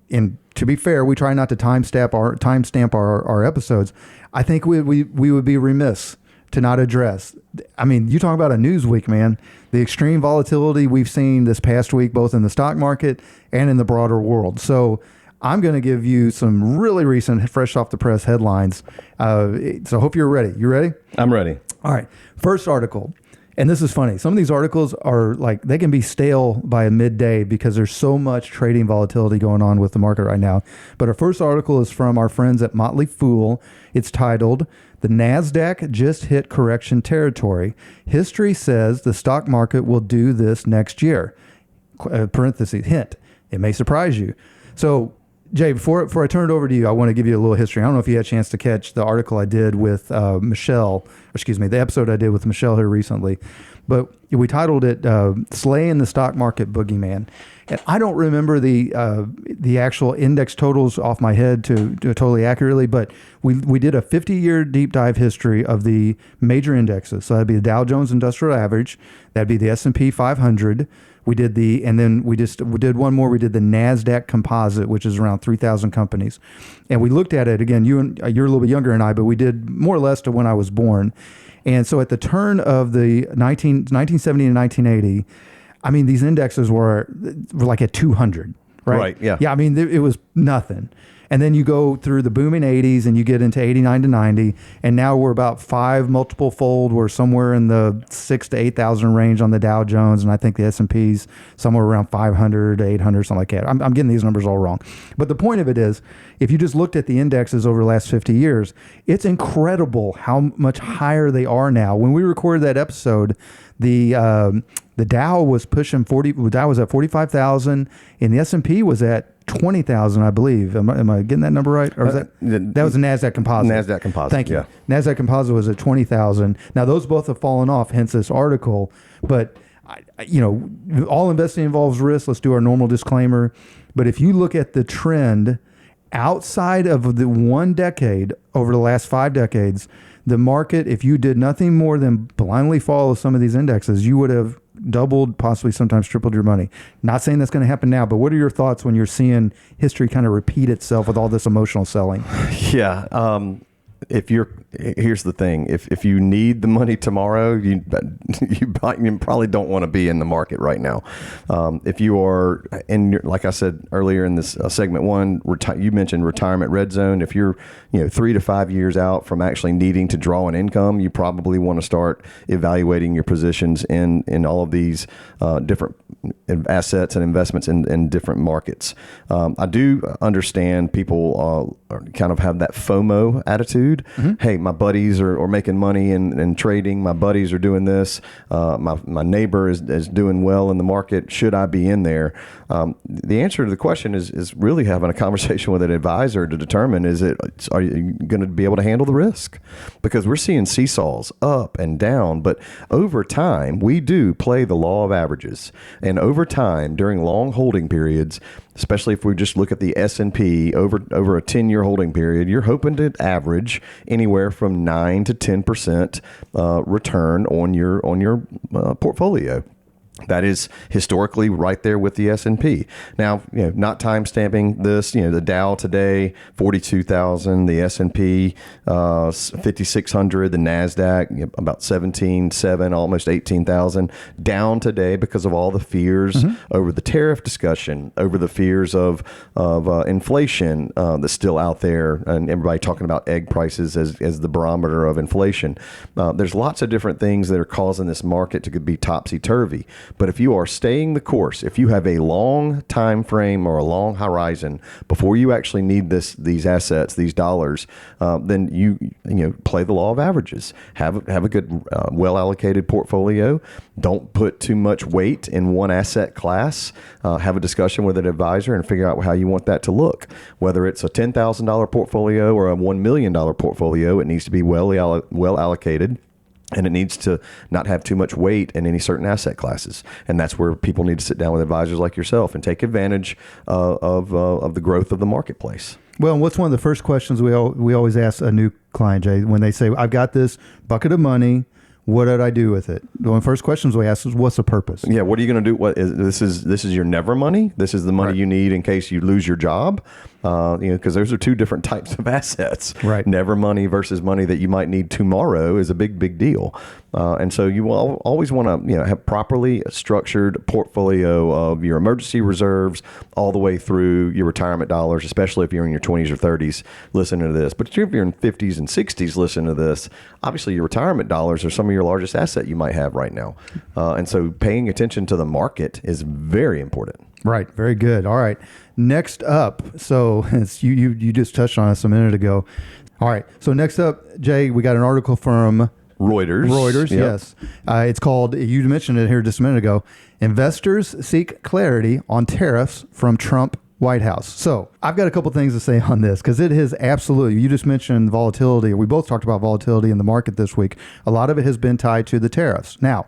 and to be fair, we try not to timestamp our episodes. I think we would be remiss to not address. I mean, you talk about a news week, man. The extreme volatility we've seen this past week, both in the stock market and in the broader world. So I'm going to give you some really recent, fresh off the press headlines. So I hope you're ready. You ready? I'm ready. All right. First article. And this is funny. Some of these articles are like, they can be stale by midday because there's so much trading volatility going on with the market right now. But our first article is from our friends at Motley Fool. It's titled, "The NASDAQ Just Hit Correction Territory. History Says the Stock Market Will Do This Next Year." Parentheses, hint, it may surprise you. So, Jay, before I turn it over to you, I want to give you a little history. I don't know if you had a chance to catch the article I did with the episode I did with Michelle here recently, but we titled it "Slaying the Stock Market Boogeyman." And I don't remember the actual index totals off my head to totally accurately, but we did a 50-year deep dive history of the major indexes. So that'd be the Dow Jones Industrial Average, that'd be the S&P 500. We did we did one more. We did the NASDAQ Composite, which is around 3,000 companies. And we looked at it again. You're a little bit younger than I, but we did more or less to when I was born. And so at the turn of the 1970 and 1980, I mean, these indexes were like at 200, right? Right, yeah. Yeah, I mean, it was nothing. And then you go through the booming 80s and you get into 89 to 90. And now we're about multiple fold. We're somewhere in the 6,000 to 8,000 range on the Dow Jones. And I think the S&P's somewhere around 500 to 800, something like that. I'm getting these numbers all wrong. But the point of it is, if you just looked at the indexes over the last 50 years, it's incredible how much higher they are now. When we recorded that episode, the Dow was pushing Dow was at 45,000 and the S&P was at 20,000, I believe. Am I getting that number right? Or was that was the NASDAQ Composite? NASDAQ Composite. Thank you. Yeah. NASDAQ Composite was at 20,000. Now those both have fallen off, hence this article. But all investing involves risk. Let's do our normal disclaimer. But if you look at the trend outside of the one decade, over the last 5 decades, the market, if you did nothing more than blindly follow some of these indexes, you would have doubled, possibly sometimes tripled your money. Not saying that's going to happen now, but what are your thoughts when you're seeing history kind of repeat itself with all this emotional selling? Yeah. Here's the thing. If you need the money tomorrow, you probably don't want to be in the market right now. If you are like I said earlier in this segment one, you mentioned retirement red zone. If you're 3 to 5 years out from actually needing to draw an income, you probably want to start evaluating your positions in all of these different assets and investments in different markets. I do understand people kind of have that FOMO attitude. Mm-hmm. Hey, my buddies are making money and trading. My buddies are doing this. My neighbor is doing well in the market. Should I be in there? The answer to the question is really having a conversation with an advisor to determine, are you going to be able to handle the risk? Because we're seeing seesaws up and down, but over time, we do play the law of averages. And over time, during long holding periods, especially if we just look at the S&P over a 10-year holding period, you're hoping to average anywhere from 9 to 10% return on your portfolio. That is historically right there with the S&P. Now, not time stamping this, the Dow today, 42,000, the S&P, 5,600, the NASDAQ, about 17,700, almost 18,000, down today because of all the fears over the tariff discussion, over the fears of inflation that's still out there, and everybody talking about egg prices as the barometer of inflation. There's lots of different things that are causing this market to be topsy-turvy. But if you are staying the course, if you have a long time frame or a long horizon before you actually need these assets, these dollars, then you play the law of averages. Have a good, well allocated portfolio. Don't put too much weight in one asset class. Have a discussion with an advisor and figure out how you want that to look. Whether it's a $10,000 portfolio or a $1 million portfolio, it needs to be well allocated. And it needs to not have too much weight in any certain asset classes. And that's where people need to sit down with advisors like yourself and take advantage of the growth of the marketplace. Well, what's one of the first questions we always ask a new client, Jay, when they say, I've got this bucket of money, what did I do with it? One of the first questions we ask is, what's the purpose? Yeah, what are you going to do? This is your never money? This is the money you need in case you lose your job? Because those are two different types of assets. Right. Never money versus money that you might need tomorrow is a big deal. And so you will always want to have properly structured portfolio of your emergency reserves all the way through your retirement dollars, especially if you're in your 20s or 30s listening to this. But if you're in 50s and 60s listening to this, obviously your retirement dollars are some of your largest asset you might have right now. And so paying attention to the market is very important. Right. Very good. All right. Next up, so you just touched on this a minute ago. All right. So next up, Jay, we got an article from Reuters, Yep. yes. It's called, you mentioned it here just a minute ago, Investors Seek Clarity on Tariffs from Trump White House. So I've got a couple things to say on this because it has absolutely, you just mentioned volatility. We both talked about volatility in the market this week. A lot of it has been tied to the tariffs. Now,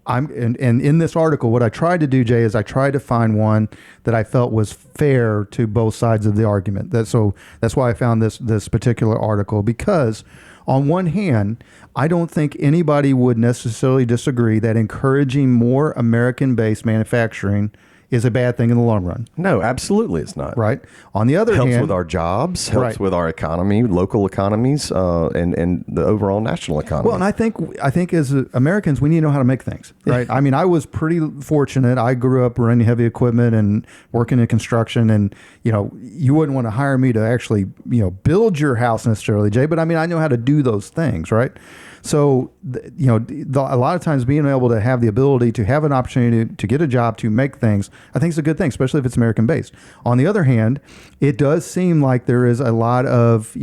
and in this article, what I tried to do, Jay, is I tried to find one that I felt was fair to both sides of the argument. So that's why I found this particular article, because on one hand, I don't think anybody would necessarily disagree that encouraging more American-based manufacturing is a bad thing in the long run. No, absolutely it's not. Right. On the other Helps hand, with our jobs, helps Right. with our economy, local economies, and the overall national economy. well, and I think as Americans, we need to know how to make things, right? I mean, I was pretty fortunate. I grew up running heavy equipment and working in construction, and you wouldn't want to hire me to actually build your house necessarily, Jay. But I mean, I know how to do those things, right? So, a lot of times being able to have the ability to have an opportunity to get a job, to make things, I think is a good thing, especially if it's American based. On the other hand, it does seem like there is a lot of,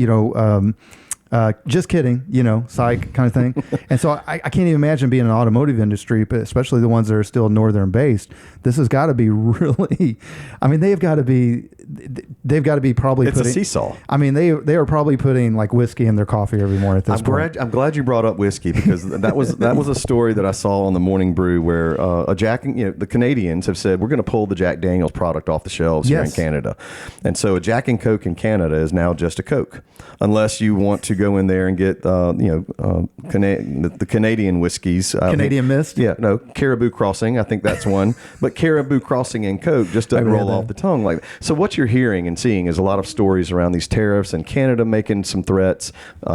just kidding, psych kind of thing. And so I can't even imagine being in the automotive industry, but especially the ones that are still northern based. This has got to be really, I mean, they've got to be probably it's a seesaw. I mean, they are probably putting like whiskey in their coffee every morning at this point. I'm glad you brought up whiskey, because that was a story that I saw on the Morning Brew where the Canadians have said we're going to pull the Jack Daniel's product off the shelves here in Canada, and so a Jack and Coke in Canada is now just a Coke, unless you want to go in there and get the Canadian whiskeys. Canadian Mist. Yeah, no, Caribou Crossing. I think that's one, but Caribou Crossing and Coke just doesn't roll off the tongue like that. So what you're hearing and seeing is a lot of stories around these tariffs, and Canada making some threats,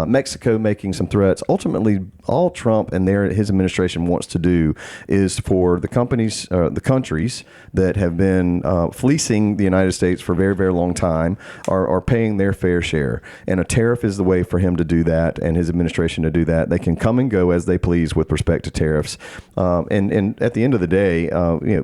Mexico making some threats. Ultimately, all Trump and his administration wants to do is for the countries that have been fleecing the United States for a very, very long time are paying their fair share. And a tariff is the way for him to do that, and his administration to do that. They can come and go as they please with respect to tariffs. And at the end of the day,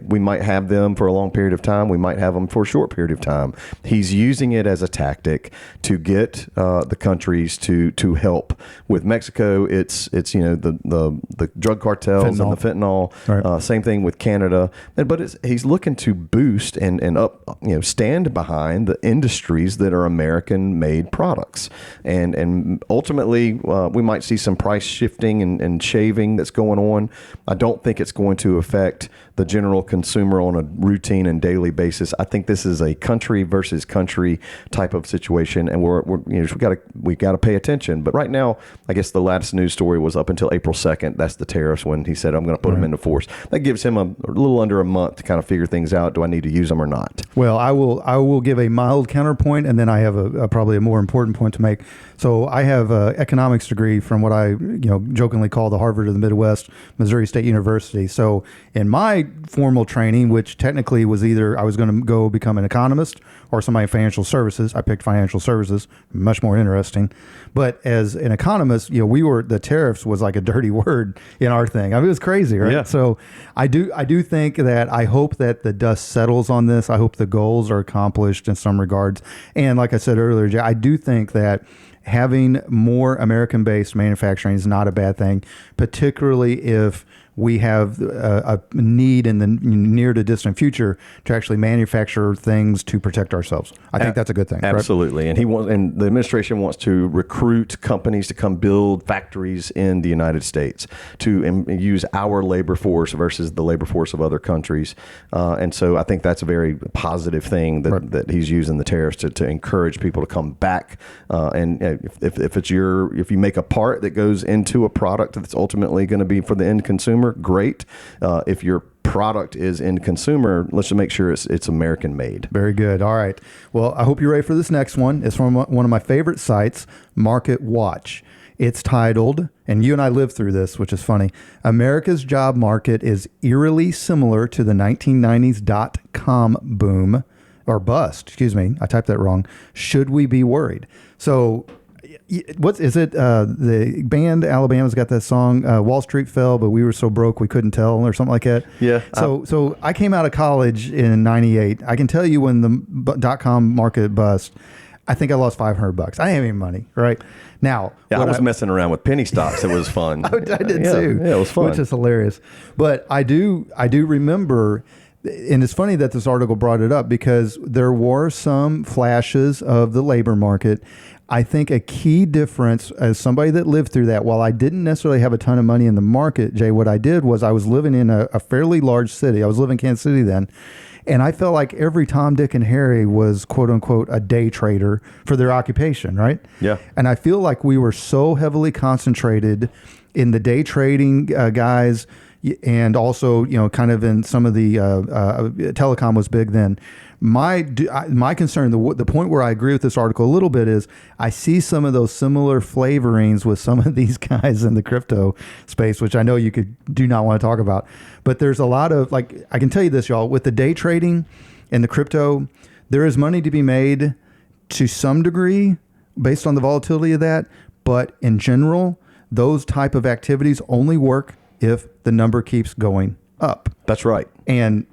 we might have them for a long period of time. We might have them for a short period of time. He's using it as a tactic to get the countries to help. With Mexico, it's the drug cartels and the fentanyl. Right. Same thing with Canada. But he's looking to boost and stand behind the industries that are American-made products. And ultimately, we might see some price shifting and shaving that's going on. I don't think it's going to affect the general consumer on a routine and daily basis. I think this is a country versus country type of situation, and we got to pay attention. But right now, I guess the last news story was up until April 2nd. That's the tariffs, when he said, I'm going to put them into force. That gives him a little under a month to kind of figure things out. Do I need to use them or not? Well, I will give a mild counterpoint, and then I have probably a more important point to make. So I have an economics degree from what I jokingly call the Harvard of the Midwest, Missouri State University. So in my formal training, which technically was either I was going to go become an economist or somebody in financial services. I picked financial services, much more interesting. But as an economist, the tariffs was like a dirty word in our thing. I mean, it was crazy, right? Yeah. So I do think that I hope that the dust settles on this. I hope the goals are accomplished in some regards. And like I said earlier, Jay, I do think that having more American-based manufacturing is not a bad thing, particularly if we have a need in the near to distant future to actually manufacture things to protect ourselves. I think that's a good thing. Absolutely. Right? And the administration wants to recruit companies to come build factories in the United States to use our labor force versus the labor force of other countries. And so I think that's a very positive thing that he's using the tariffs to encourage people to come back. And if you make a part that goes into a product that's ultimately going to be for the end consumer, great. If your product is end consumer, let's just make sure it's American made. Very good. All right. Well, I hope you're ready for this next one. It's from one of my favorite sites, Market Watch. It's titled, and you and I lived through this, which is funny, America's job market is eerily similar to the 1990s .com boom, or bust, excuse me. I typed that wrong. Should we be worried? So what is it? The band Alabama's got that song, Wall Street Fell, but we were so broke we couldn't tell, or something like that. Yeah. So I came out of college in '98. I can tell you when the .com market bust, I think I lost $500. I didn't have any money, right? Now, yeah, I was messing around with penny stocks. It was fun. I did too. Yeah, it was fun. Which is hilarious. But I do remember, and it's funny that this article brought it up because there were some flashes of the labor market. I think a key difference, as somebody that lived through that, while I didn't necessarily have a ton of money in the market, Jay, what I did was I was living in a fairly large city. I was living in Kansas City then. And I felt like every Tom, Dick, and Harry was, quote unquote, a day trader for their occupation, right? Yeah. And I feel like we were so heavily concentrated in the day trading guys, and also, kind of in some of the telecom was big then. My concern, the point where I agree with this article a little bit is I see some of those similar flavorings with some of these guys in the crypto space, which I know you do not want to talk about. But there's a lot of, I can tell you this, y'all, with the day trading and the crypto, there is money to be made to some degree based on the volatility of that. But in general, those type of activities only work if the number keeps going up. That's right. And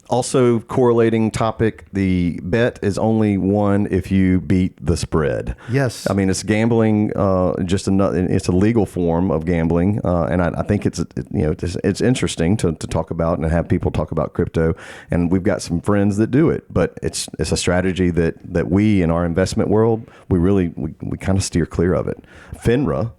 also correlating topic, the bet is only won if you beat the spread. Yes. I mean, it's gambling, it's a legal form of gambling. And I think it's interesting to talk about and have people talk about crypto. And we've got some friends that do it, but it's a strategy that we in our investment world, we kind of steer clear of it. FINRA,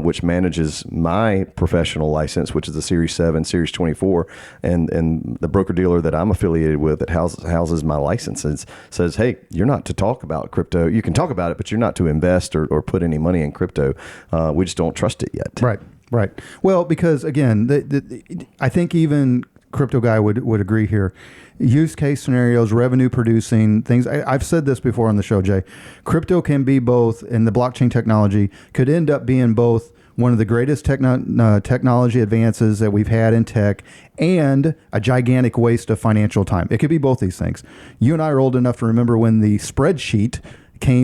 which manages my professional license, which is the Series 7, Series 24, and the broker-dealer that I'm affiliated with that houses my licenses says, hey, you're not to talk about crypto. You can talk about it, but you're not to invest or put any money in crypto. We just don't trust it yet. Right. Well, because, again, I think even crypto guy would agree here. Use case scenarios, revenue producing things. I've said this before on the show, Jay. Crypto can be both, and the blockchain technology could end up being both one of the greatest technology advances that we've had in tech and a gigantic waste of financial time. It could be both these things. You and I are old enough to remember when the spreadsheet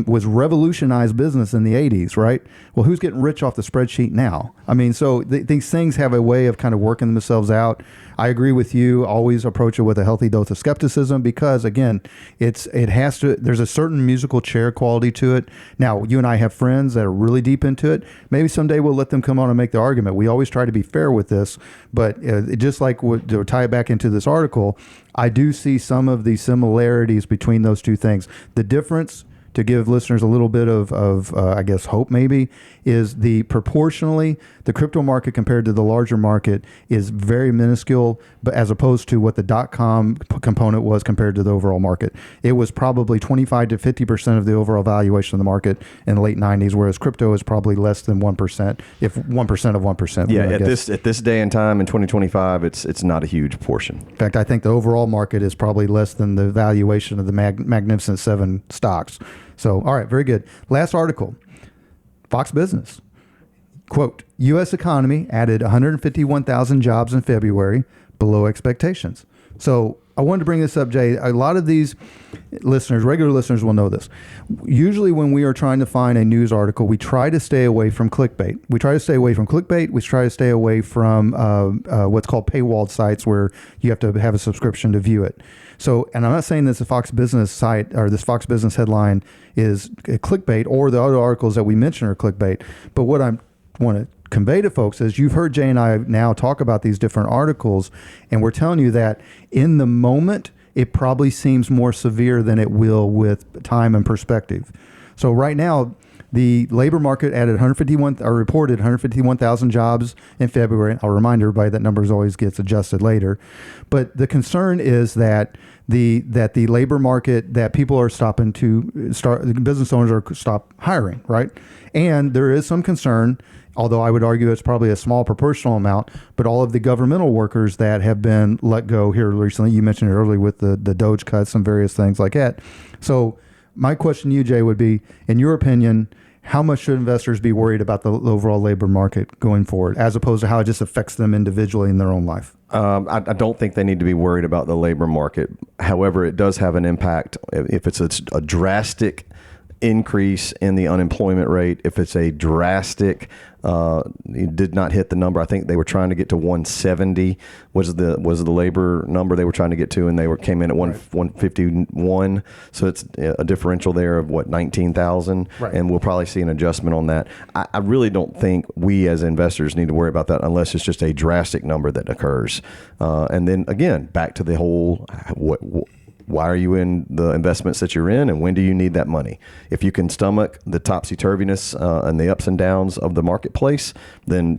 was revolutionized business in the 80s, right? Well, who's getting rich off the spreadsheet now? I mean, so these things have a way of kind of working themselves out. I agree with you. Always approach it with a healthy dose of skepticism because, again, there's a certain musical chair quality to it. Now, you and I have friends that are really deep into it. Maybe someday we'll let them come on and make the argument. We always try to be fair with this, but just like to tie it back into this article, I do see some of the similarities between those two things. The difference, to give listeners a little bit of I guess, hope maybe, is proportionally, the crypto market compared to the larger market is very minuscule, but as opposed to what the .com component was compared to the overall market. It was probably 25 to 50% of the overall valuation of the market in the late 90s, whereas crypto is probably less than 1%, if 1% of 1%. Yeah, at this day and time in 2025, it's not a huge portion. In fact, I think the overall market is probably less than the valuation of the Magnificent Seven stocks. So, all right, very good. Last article, Fox Business. Quote, U.S. economy added 151,000 jobs in February, below expectations. So I wanted to bring this up, Jay. A lot of these listeners, regular listeners, will know this. Usually when we are trying to find a news article, we try to stay away from clickbait. We try to stay away from what's called paywalled sites where you have to have a subscription to view it. So, and I'm not saying this Fox Business site or this Fox Business headline is clickbait or the other articles that we mentioned are clickbait, but what I want to convey to folks is you've heard Jay and I now talk about these different articles, and we're telling you that in the moment, it probably seems more severe than it will with time and perspective. So right now, the labor market added reported 151,000 jobs in February. I'll remind everybody that numbers always gets adjusted later. But the concern is that the labor market, that people are business owners are stop hiring, right? And there is some concern, although I would argue it's probably a small proportional amount, but all of the governmental workers that have been let go here recently, you mentioned it earlier with the Doge cuts and various things like that. So my question to you, Jay, would be, in your opinion, how much should investors be worried about the overall labor market going forward, as opposed to how it just affects them individually in their own life? I don't think they need to be worried about the labor market. However, it does have an impact if it's a drastic increase in the unemployment rate. If it's a drastic, it did not hit the number. I think they were trying to get to 170 was the labor number they were trying to get to, and they came in at 151. So it's a differential there of 19,000, and we'll probably see an adjustment on that. I really don't think we as investors need to worry about that unless it's just a drastic number that occurs. And then again, back to the whole why are you in the investments that you're in, and when do you need that money? If you can stomach the topsy-turviness and the ups and downs of the marketplace, then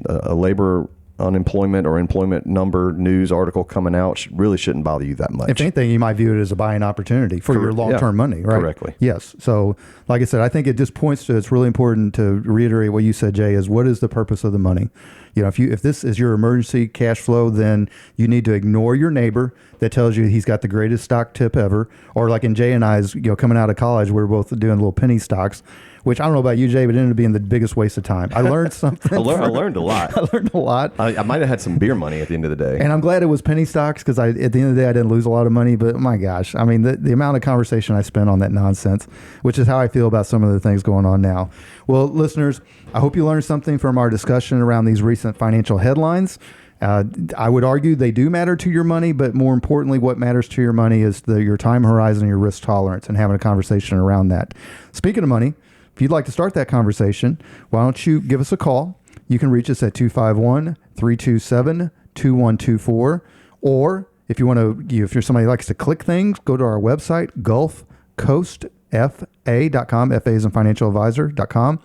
a labor unemployment or employment number news article coming out really shouldn't bother you that much. If anything, you might view it as a buying opportunity for your long-term money, right? Correctly. Yes. So like I said, I think it just points to, it's really important to reiterate what you said, Jay, is what is the purpose of the money? If this is your emergency cash flow, then you need to ignore your neighbor that tells you he's got the greatest stock tip ever. Or like in Jay and I's, coming out of college, we were both doing little penny stocks, which I don't know about you, Jay, but it ended up being the biggest waste of time. I learned something. I learned a lot. I learned a lot. I might have had some beer money at the end of the day. And I'm glad it was penny stocks, because at the end of the day, I didn't lose a lot of money. But my gosh, I mean, the amount of conversation I spent on that nonsense, which is how I feel about some of the things going on now. Well, listeners, I hope you learned something from our discussion around these recent financial headlines. I would argue they do matter to your money, but more importantly, what matters to your money is your time horizon, your risk tolerance, and having a conversation around that. Speaking of money, if you'd like to start that conversation, why don't you give us a call? You can reach us at 251-327-2124. Or if you want to, if you're somebody who likes to click things, go to our website, gulfcoastfa.com, FA is in financial advisor.com.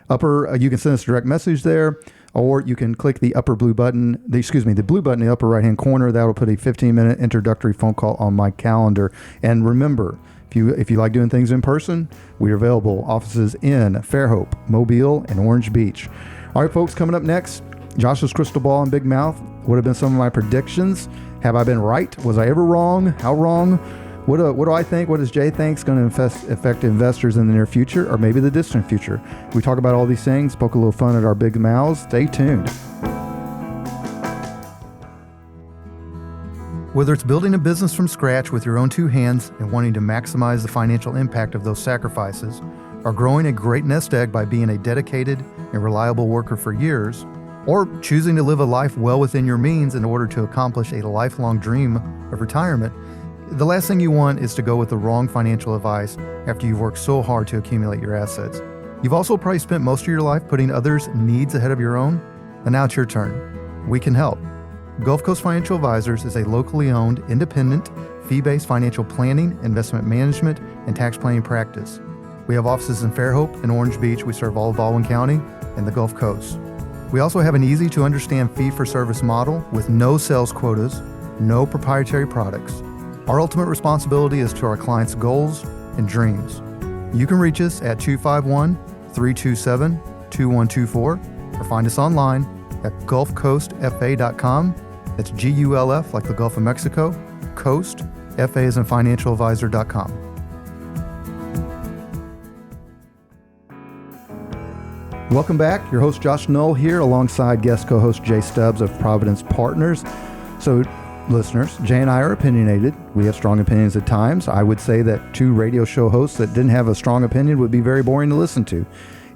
You can send us a direct message there, or you can click the blue button in the upper right-hand corner. That will put a 15-minute introductory phone call on my calendar. And remember, if you like doing things in person, we are available. Offices in Fairhope, Mobile, and Orange Beach. All right, folks, coming up next, Josh's crystal ball and big mouth would have been some of my predictions. Have I been right? Was I ever wrong? How wrong? What do I think? What does Jay think is going to affect investors in the near future, or maybe the distant future? We talk about all these things, poke a little fun at our big mouths. Stay tuned. Whether it's building a business from scratch with your own two hands and wanting to maximize the financial impact of those sacrifices, or growing a great nest egg by being a dedicated and reliable worker for years, or choosing to live a life well within your means in order to accomplish a lifelong dream of retirement, the last thing you want is to go with the wrong financial advice after you've worked so hard to accumulate your assets. You've also probably spent most of your life putting others' needs ahead of your own, and now it's your turn. We can help. Gulf Coast Financial Advisors is a locally owned, independent, fee-based financial planning, investment management, and tax planning practice. We have offices in Fairhope and Orange Beach. We serve all of Baldwin County and the Gulf Coast. We also have an easy-to-understand fee-for-service model with no sales quotas, no proprietary products. Our ultimate responsibility is to our clients' goals and dreams. You can reach us at 251-327-2124 or find us online at gulfcoastfa.com. That's GULF, like the Gulf of Mexico, Coast, FA is in financialadvisor.com. Welcome back. Your host, Josh Knoll, here alongside guest co-host Jay Stubbs of Providence Partners. So, listeners, Jay and I are opinionated. We have strong opinions at times. I would say that two radio show hosts that didn't have a strong opinion would be very boring to listen to.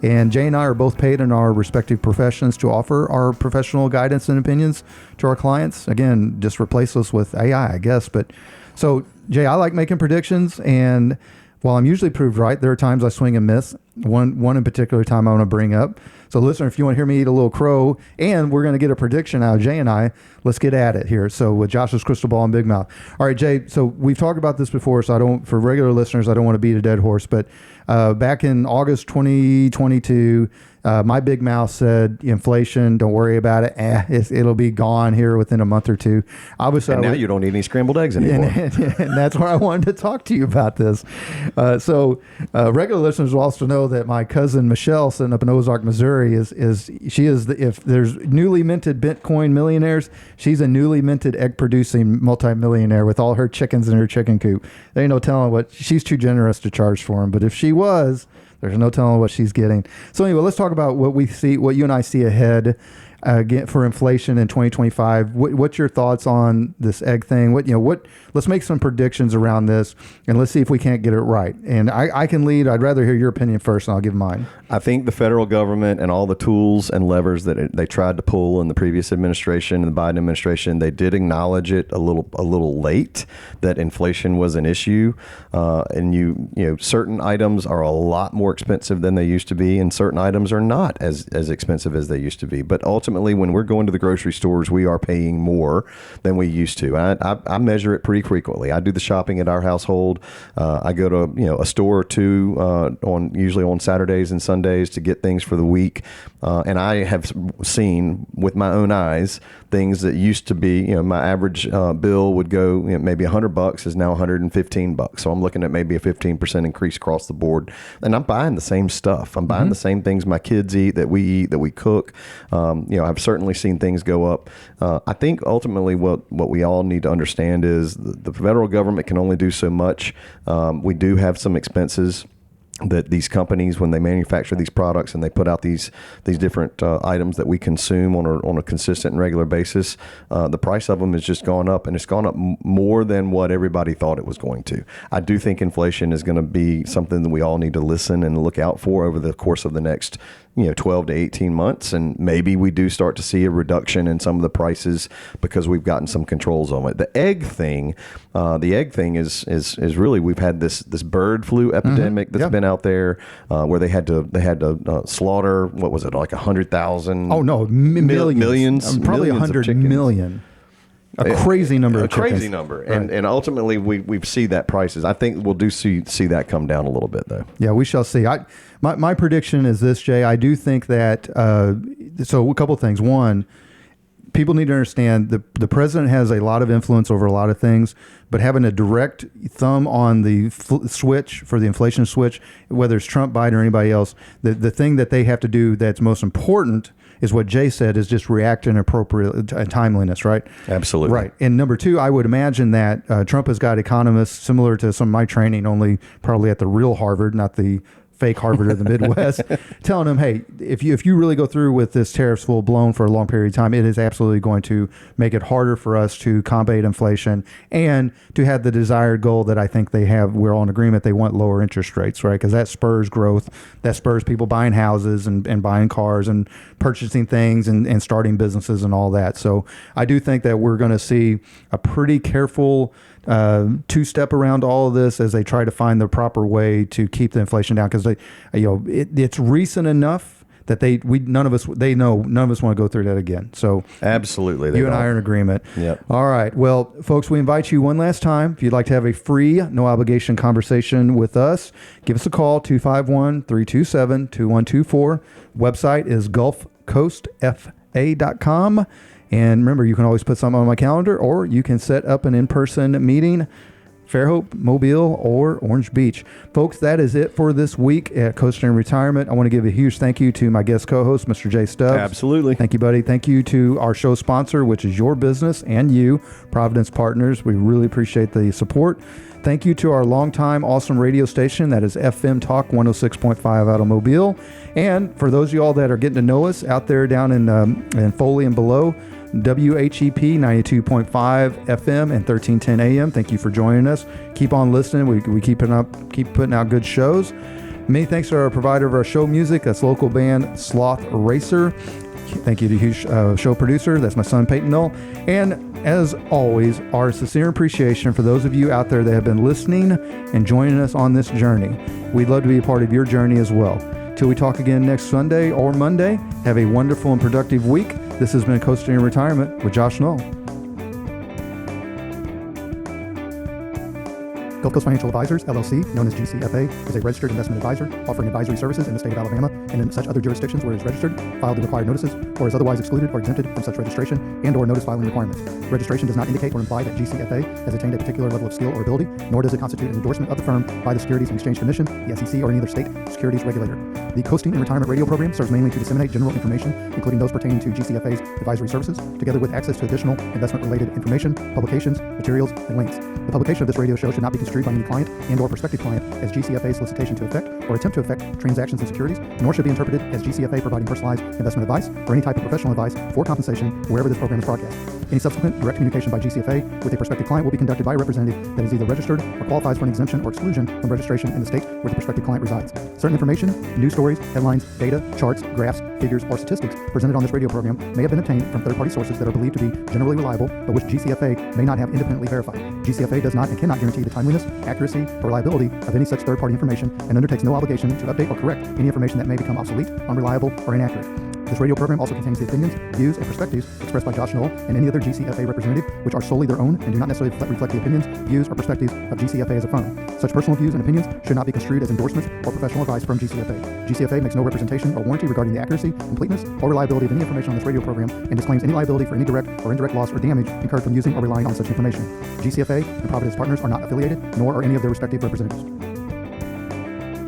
And Jay and I are both paid in our respective professions to offer our professional guidance and opinions to our clients. Again, just replace us with AI, I guess. But so, Jay, I like making predictions, and while I'm usually proved right, there are times I swing and miss. one in particular time I want to bring up. So, listener, if you want to hear me eat a little crow, and we're going to get a prediction out of Jay and I, let's get at it here. So, with Josh's crystal ball and Big Mouth. All right, Jay. So we've talked about this before. So for regular listeners, I don't want to beat a dead horse. But back in August 2022. My Big Mouth said, inflation, don't worry about it. It'll be gone here within a month or two. Obviously, and now you don't need any scrambled eggs anymore. And that's where I wanted to talk to you about this. So regular listeners will also know that my cousin Michelle, sitting up in Ozark, Missouri, if there's newly minted Bitcoin millionaires, she's a newly minted egg producing multimillionaire with all her chickens in her chicken coop. There ain't no telling what she's too generous to charge for them. But if she was, there's no telling what she's getting. So anyway, let's talk about what you and I see ahead for inflation in 2025. What's your thoughts on this egg thing? Let's make some predictions around this, and let's see if we can't get it right. And I can lead. I'd rather hear your opinion first, and I'll give mine. I think the federal government and all the tools and levers that they tried to pull in the previous administration, the Biden administration, they did acknowledge it a little late that inflation was an issue. And certain items are a lot more expensive than they used to be, and certain items are not as expensive as they used to be. But ultimately, when we're going to the grocery stores, we are paying more than we used to. I measure it pretty frequently. I do the shopping at our household. I go to a store or two usually on Saturdays and Sundays to get things for the week. And I have seen with my own eyes things that used to be, my average bill would go maybe $100 is now $115. So I'm looking at maybe a 15% increase across the board. And I'm buying the same stuff. I'm buying the same things my kids eat, that we cook. I've certainly seen things go up. I think ultimately what we all need to understand is the federal government can only do so much. We do have some expenses that these companies, when they manufacture these products and they put out these different items that we consume on a consistent and regular basis, the price of them has just gone up, and it's gone up more than what everybody thought it was going to. I do think inflation is going to be something that we all need to listen and look out for over the course of the next 12 to 18 months, and maybe we do start to see a reduction in some of the prices because we've gotten some controls on it. The egg thing is really, we've had this bird flu epidemic that's been out there where they had to slaughter, what was it, like 100,000? Oh no, millions, probably 100 million. A crazy number of chickens. Crazy number. Right. And ultimately, we've seen that prices. I think we'll see that come down a little bit, though. Yeah, we shall see. My prediction is this, Jay. I do think that, so a couple of things. One, people need to understand the president has a lot of influence over a lot of things, but having a direct thumb on the switch for the inflation switch, whether it's Trump, Biden, or anybody else, the thing that they have to do that's most important is what Jay said, is just react in appropriate timeliness, right? Absolutely. Right. And number two, I would imagine that Trump has got economists similar to some of my training, only probably at the real Harvard, not the fake Harvard of the Midwest, telling them, hey, if you really go through with this tariffs full blown for a long period of time, it is absolutely going to make it harder for us to combat inflation and to have the desired goal that I think they have. We're all in agreement. They want lower interest rates, right? Because that spurs growth. That spurs people buying houses and buying cars and purchasing things and starting businesses and all that. So I do think that we're going to see a pretty careful two-step around all of this as they try to find the proper way to keep the inflation down, because it's recent enough that none of us want to go through that again. So absolutely, you and I are in agreement. Yep. All right. Well, folks, we invite you one last time. If you'd like to have a free, no obligation conversation with us, give us a call, 251-327-2124. Website is gulfcoastfa.com. And remember, you can always put something on my calendar, or you can set up an in-person meeting, Fairhope, Mobile, or Orange Beach. Folks, that is it for this week at Coast and Retirement. I want to give a huge thank you to my guest co-host, Mr. Jay Stubbs. Absolutely. Thank you, buddy. Thank you to our show sponsor, which is your business and you, Providence Partners. We really appreciate the support. Thank you to our longtime awesome radio station, that is FM Talk 106.5 Automobile. And for those of you all that are getting to know us out there down in Foley and below, WHEP 92.5 FM and 1310 AM. Thank you for joining us. Keep on listening. We keep putting out good shows. Many thanks to our provider of our show music. That's local band Sloth Racer. Thank you to show producer. That's my son, Peyton Null. And as always, our sincere appreciation for those of you out there that have been listening and joining us on this journey. We'd love to be a part of your journey as well. Till we talk again next Sunday or Monday, have a wonderful and productive week. This has been Coasting in Retirement with Josh Null. Gulf Coast Financial Advisors, LLC, known as GCFA, is a registered investment advisor offering advisory services in the state of Alabama and in such other jurisdictions where it is registered, filed the required notices, or is otherwise excluded or exempted from such registration and or notice filing requirements. Registration does not indicate or imply that GCFA has attained a particular level of skill or ability, nor does it constitute an endorsement of the firm by the Securities and Exchange Commission, the SEC, or any other state securities regulator. The Coasting in Retirement radio program serves mainly to disseminate general information, including those pertaining to GCFA's advisory services, together with access to additional investment-related information, publications, materials, and links. The publication of this radio show should not be construed by any client and or prospective client as GCFA solicitation to effect or attempt to effect transactions in securities, nor should be interpreted as GCFA providing personalized investment advice or any type of professional advice for compensation wherever this program is broadcast. Any subsequent direct communication by GCFA with a prospective client will be conducted by a representative that is either registered or qualifies for an exemption or exclusion from registration in the state where the prospective client resides. Certain information, news stories, headlines, data, charts, graphs, figures, or statistics presented on this radio program may have been obtained from third-party sources that are believed to be generally reliable, but which GCFA may not have independently verified. GCFA does not and cannot guarantee the timeliness, accuracy, or reliability of any such third-party information and undertakes no obligation to update or correct any information that may become obsolete, unreliable, or inaccurate. This radio program also contains the opinions, views, and perspectives expressed by Josh Knoll and any other GCFA representative, which are solely their own and do not necessarily reflect the opinions, views, or perspectives of GCFA as a firm. Such personal views and opinions should not be construed as endorsements or professional advice from GCFA. GCFA makes no representation or warranty regarding the accuracy, completeness, or reliability of any information on this radio program and disclaims any liability for any direct or indirect loss or damage incurred from using or relying on such information. GCFA and Providence Partners are not affiliated, nor are any of their respective representatives.